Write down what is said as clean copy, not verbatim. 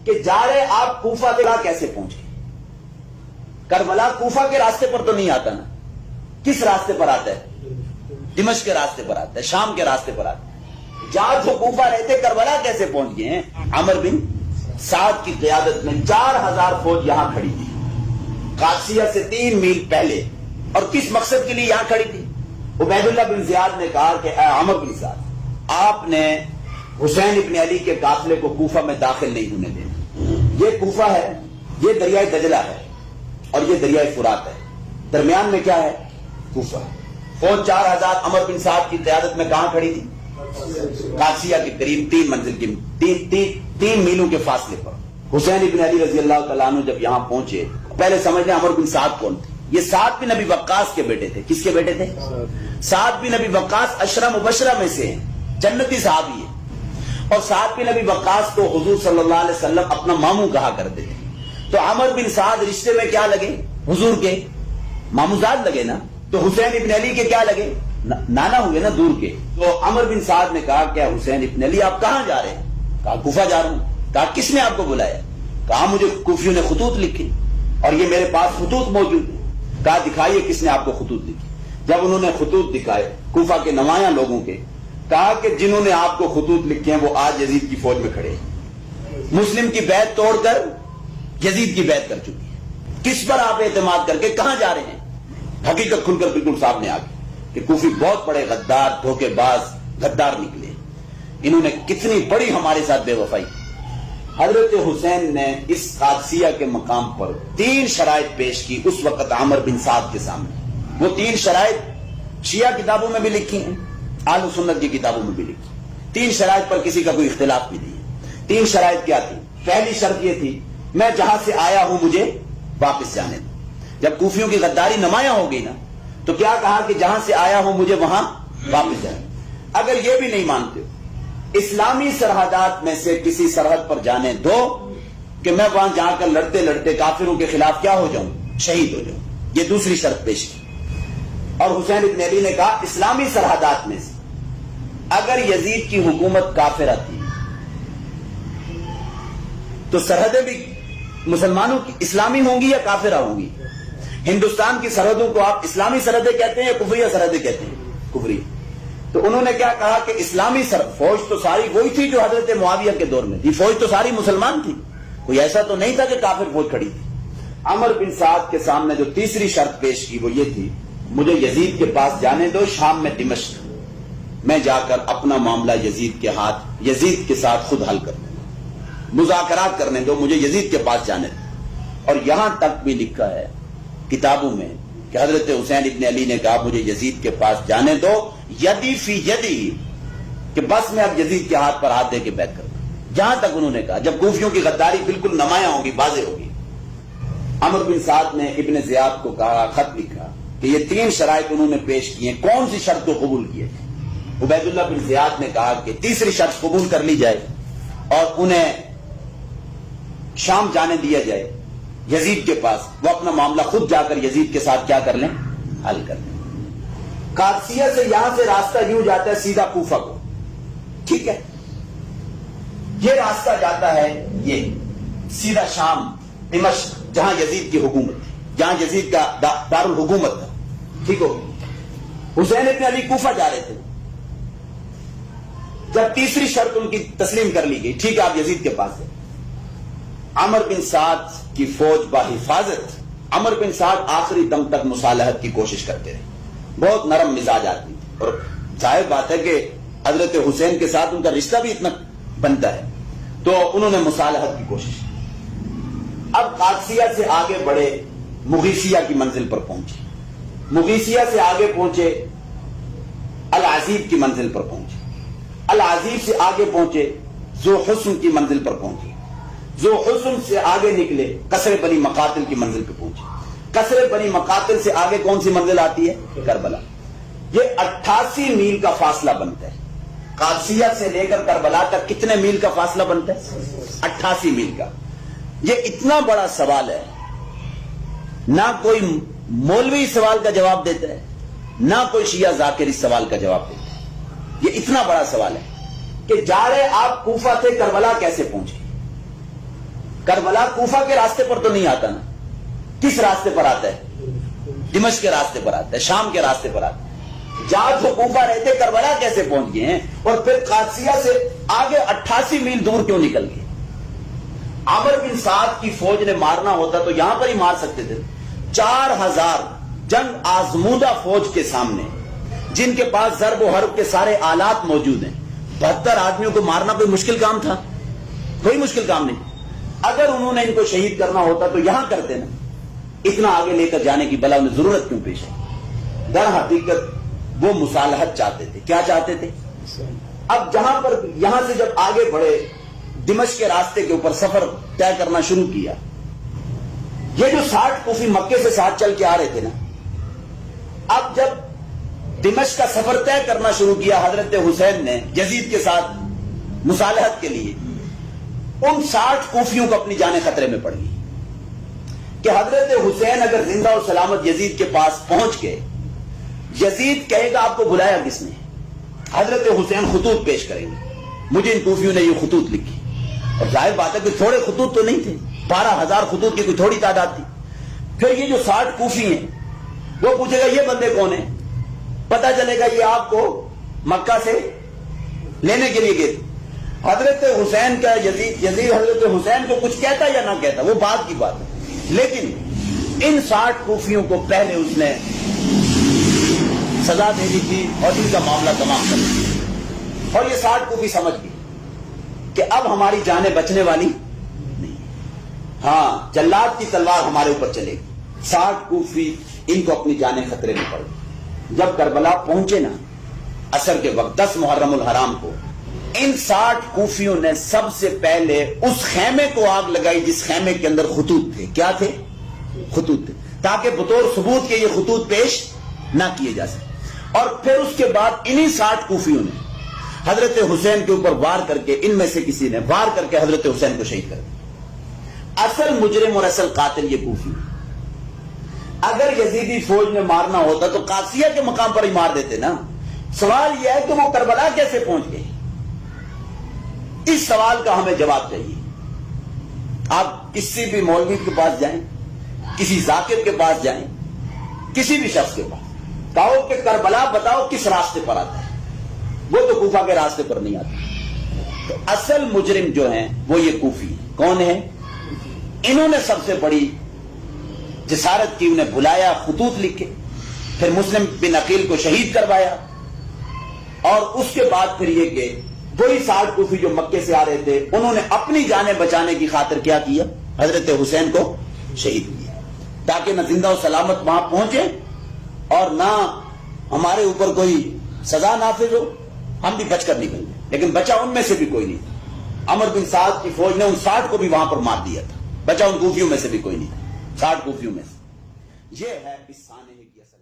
کہ جا رہے آپ کوفہ کیسے پہنچے؟ کربلا کوفہ کے راستے پر تو نہیں آتا نا، کس راستے پر آتا ہے؟ دمشق کے راستے پر آتا ہے، شام کے راستے پر آتا ہے۔ جہاں جو کوفہ رہتے کربلا کیسے پہنچ گئے ہیں؟ عمر بن سعد کی قیادت میں 4000 فوج یہاں کھڑی تھی، قادسیہ سے 3 میل پہلے، اور کس مقصد کے لیے یہاں کھڑی تھی؟ عبید اللہ بن زیاد نے کہا کہ اے عمر بن سعد، آپ نے حسین ابن علی کے قافلے کو کوفہ میں داخل نہیں ہونے دینا۔ یہ کوفہ ہے، یہ دریائے دجلہ ہے اور یہ دریائے فرات ہے، درمیان میں کیا ہے؟ کوفہ ہے۔ فوج 4000 عمر بن سعد کی قیادت میں کہاں کھڑی تھی؟ قادسیہ کے قریب 3 منزل کی 3 میلوں کے فاصلے پر۔ حسین ابن علی رضی اللہ تعالیٰ عنہ جب یہاں پہنچے، پہلے سمجھ لیں عمر بن سعد کون تھے؟ یہ سعد بن نبی وقاص کے بیٹے تھے۔ کس کے بیٹے تھے؟ سعد بن نبی وقاص 10 مبشرہ میں سے ہیں، جنتی صحابی ہے۔ اور سعد بن نبی وقاص کو حضور صلی اللہ علیہ وسلم اپنا ماموں کہا کرتے تھے، تو عمر بن سعد رشتے میں کیا لگے؟ حضور کے ماموزاد لگے نا، تو حسین ابن علی کے کیا لگے؟ نانا ہوئے نا، دور کے۔ تو عمر بن سعد نے کہا کہ حسین ابن علی آپ کہاں جا رہے ہیں؟ کہا کوفہ جا رہا ہوں۔ کہا کس نے آپ کو بلایا؟ کہا مجھے کوفیوں نے خطوط لکھی اور یہ میرے پاس خطوط موجود ہیں۔ کہا دکھائیے کس نے آپ کو خطوط لکھی۔ جب انہوں نے خطوط دکھائے کوفہ کے نمایاں لوگوں کے، کہا کہ جنہوں نے آپ کو خطوط لکھے ہیں وہ آج یزید کی فوج میں کھڑے ہیں، مسلم کی بیعت توڑ کر یزید کی بیعت کر چکی ہے۔ کس پر آپ اعتماد کر کے کہاں جا رہے ہیں؟ حقیقت کھل کر بالکل سامنے آ گئی کہ کوفی بہت بڑے غدار، دھوکے باز، غدار نکلے۔ انہوں نے کتنی بڑی ہمارے ساتھ بے وفائی کی۔ حضرت حسین نے اس قادسیہ کے مقام پر 3 شرائط پیش کی اس وقت عمر بن سعد کے سامنے۔ وہ 3 شرائط شیعہ کتابوں میں بھی لکھی ہیں، اہل سنت کی کتابوں میں بھی لکھی۔ 3 شرائط پر کسی کا کوئی اختلاف بھی نہیں ہے۔ 3 شرائط کیا تھی؟ پہلی شرط یہ تھی میں جہاں سے آیا ہوں مجھے واپس جانے دو۔ جب کوفیوں کی غداری نمایاں ہو گئی نا، تو کیا کہا کہ جہاں سے آیا ہوں مجھے وہاں واپس جانے دو۔ اگر یہ بھی نہیں مانتے ہو اسلامی سرحدات میں سے کسی سرحد پر جانے دو کہ میں وہاں جا کر لڑتے لڑتے کافروں کے خلاف کیا ہو جاؤں؟ شہید ہو جاؤں۔ یہ دوسری شرط پیش کی۔ اور حسین ابن علی نے کہا اسلامی سرحدات میں سے اگر یزید کی حکومت کافرہ تھی تو سرحدیں بھی مسلمانوں کی اسلامی ہوں گی یا کافرہ ہوں گی؟ ہندوستان کی سرحدوں کو آپ اسلامی سرحدیں کہتے ہیں یا کفریہ سرحدیں کہتے ہیں؟ کفریہ۔ تو انہوں نے کیا کہا کہ اسلامی فوج تو ساری وہی تھی جو حضرت معاویہ کے دور میں تھی، فوج تو ساری مسلمان تھی، کوئی ایسا تو نہیں تھا کہ کافر فوج کھڑی تھی۔ عمر بن سعد کے سامنے جو تیسری شرط پیش کی وہ یہ تھی مجھے یزید کے پاس جانے دو، شام میں دمشق میں جا کر اپنا معاملہ یزید کے ساتھ خود حل کرنے دو، مذاکرات کرنے دو، مجھے یزید کے پاس جانے دو۔ اور یہاں تک بھی لکھا ہے کتابوں میں کہ حضرت حسین ابن علی نے کہا مجھے یزید کے پاس جانے دو، یدی فی یدی، کہ بس میں اب یزید کے ہاتھ پر ہاتھ دے کے بیعت کروں۔ جہاں تک انہوں نے کہا جب کوفیوں کی غداری بالکل نمایاں ہوگی، واضح ہوگی۔ عمر بن سعد نے ابن زیاد کو کہا، خط لکھا کہ یہ 3 شرائط انہوں نے پیش کی ہیں، کون سی شرط کو قبول کیے؟ عبید اللہ بن زیاد نے کہا کہ تیسری شرط قبول کر لی جائے اور انہیں شام جانے دیا جائے یزید کے پاس، وہ اپنا معاملہ خود جا کر یزید کے ساتھ کیا کر لیں؟ حل کر لیں۔ قادسیہ سے یہاں سے راستہ یوں جاتا ہے سیدھا کوفہ کو، ٹھیک ہے؟ یہ راستہ جاتا ہے یہ سیدھا شام، دمشق، جہاں یزید کی حکومت تھی، جہاں یزید کا دارالحکومت تھا، ٹھیک ہو؟ حسین ابن علی کوفہ جا رہے تھے۔ جب تیسری شرط ان کی تسلیم کر لی گئی، ٹھیک ہے آپ یزید کے پاس ہیں، عمر بن سعد کی فوج بحفاظت، عمر بن سعد آخری دم تک مصالحت کی کوشش کرتے رہے، بہت نرم مزاج آدمی تھے، اور ظاہر بات ہے کہ حضرت حسین کے ساتھ ان کا رشتہ بھی اتنا بنتا ہے، تو انہوں نے مصالحت کی کوشش کی۔ اب قادسیہ سے آگے بڑھے، مغیثیہ کی منزل پر پہنچے، مغیثیہ سے آگے پہنچے العزیب کی منزل پر پہنچے، العزیب سے آگے پہنچے ذو حسن کی منزل پر پہنچے، ذو حسن سے آگے نکلے قصر بنی مقاتل کی منزل پہ پہنچے، قصر بنی مقاتل سے آگے کون سی منزل آتی ہے؟ کربلا۔ یہ 88 میل کا فاصلہ بنتا ہے، قادسیہ سے لے کر کربلا تک کتنے میل کا فاصلہ بنتا ہے؟ 88 میل کا۔ یہ اتنا بڑا سوال ہے، نہ کوئی مولوی اس سوال کا جواب دیتا ہے، نہ کوئی شیعہ ذاکر اس سوال کا جواب دیتا ہے۔ یہ اتنا بڑا سوال ہے کہ جا رہے آپ کوفہ سے کربلا کیسے پہنچے؟ کربلا کوفہ کے راستے پر تو نہیں آتا نا. کس راستے پر آتا ہے؟ دمشق کے راستے پر آتا ہے, شام کے راستے پر آتا ہے. جہاں جو کوفہ رہتے کربلا کیسے پہنچ گئے ہیں؟ اور پھر قادسیہ سے آگے 88 میل دور کیوں نکل گئے؟ عمر بن سعد کی فوج نے مارنا ہوتا تو یہاں پر ہی مار سکتے تھے. 4000 جنگ آزمودہ فوج کے سامنے, جن کے پاس ضرب و حرب کے سارے آلات موجود ہیں, 72 آدمیوں کو مارنا کوئی مشکل کام تھا؟ کوئی مشکل کام نہیں. اگر انہوں نے ان کو شہید کرنا ہوتا تو یہاں کرتے نا. اتنا آگے لے کر جانے کی بلا انہیں ضرورت کیوں پیش ہے؟ در حقیقت وہ مصالحت چاہتے تھے. کیا چاہتے تھے؟ اب جہاں پر یہاں سے جب آگے بڑھے, دمشق کے راستے کے اوپر سفر طے کرنا شروع کیا, یہ جو 60 کوفی مکے سے ساتھ چل کے آ رہے تھے نا, اب جب دمشق کا سفر طے کرنا شروع کیا حضرت حسین نے یزید کے ساتھ مصالحت کے لیے, ان 60 کوفیوں کو اپنی جانیں خطرے میں پڑ گئی کہ حضرت حسین اگر زندہ و سلامت یزید کے پاس پہنچ گئے, یزید کہے گا آپ کو بلایا کس نے؟ حضرت حسین خطوط پیش کریں گے, مجھے ان کوفیوں نے یہ خطوط لکھی. اور ظاہر بات ہے کہ تھوڑے خطوط تو نہیں تھے, 12000 خطوط کی کوئی تھوڑی تعداد تھی. پھر یہ جو 60 کوفی ہیں وہ پوچھے گا یہ بندے کون ہیں؟ پتا چلے گا یہ آپ کو مکہ سے لینے کے لیے گئے تھے. حضرت حسین کا یزید حضرت حسین کو کچھ کہتا یا نہ کہتا وہ بات کی بات ہے, لیکن ان 60 کوفیوں کو پہلے اس نے سزا دے دی تھی اور ان کا معاملہ تمام کر دیا. اور یہ 60 کوفی سمجھ گئے کہ اب ہماری جانیں بچنے والی نہیں, ہاں جلاد کی تلوار ہمارے اوپر چلے گی. 60 کوفی ان کو اپنی جانیں خطرے میں پڑ گئی. جب کربلا پہنچے نا عصر کے وقت 10 محرم الحرام کو, ان 60 کوفیوں نے سب سے پہلے اس خیمے کو آگ لگائی جس خیمے کے اندر خطوط تھے. کیا تھے؟ خطوط تھے, تاکہ بطور ثبوت کے یہ خطوط پیش نہ کیے جا سکے. اور پھر اس کے بعد انہی 60 کوفیوں نے حضرت حسین کے اوپر وار کر کے, ان میں سے کسی نے وار کر کے حضرت حسین کو شہید کر دیا. اصل مجرم اور اصل قاتل یہ کوفی. اگر یزیدی فوج نے مارنا ہوتا تو قادسیہ کے مقام پر ہی مار دیتے نا. سوال یہ ہے کہ وہ کربلا کیسے پہنچ گئے؟ اس سوال کا ہمیں جواب چاہیے. آپ کسی بھی مولوی کے پاس جائیں, کسی ذاکر کے پاس جائیں, کسی بھی شخص کے پاس کہو کہ کربلا بتاؤ کس راستے پر آتا ہے, وہ تو کوفہ کے راستے پر نہیں آتا. تو اصل مجرم جو ہیں وہ یہ کوفی ہیں. کون ہیں؟ انہوں نے سب سے بڑی جسارت کی, انہیں بلایا, خطوط لکھے, پھر مسلم بن عقیل کو شہید کروایا, اور اس کے بعد پھر یہ کہ وہی 60 کوفی جو مکے سے آ رہے تھے انہوں نے اپنی جانیں بچانے کی خاطر کیا کیا؟ حضرت حسین کو شہید کیا, تاکہ نہ زندہ و سلامت وہاں پہنچے اور نہ ہمارے اوپر کوئی سزا نافذ ہو, ہم بھی بچ کر نکل جائیں. لیکن بچا ان میں سے بھی کوئی نہیں. عمر بن سعد کی فوج نے ان 60 کو بھی وہاں پر مار دیا تھا, بچا ان کوفیوں میں سے بھی کوئی نہیں. 60 کوفیوں میں سے. یہ ہے اس سانے کی اصل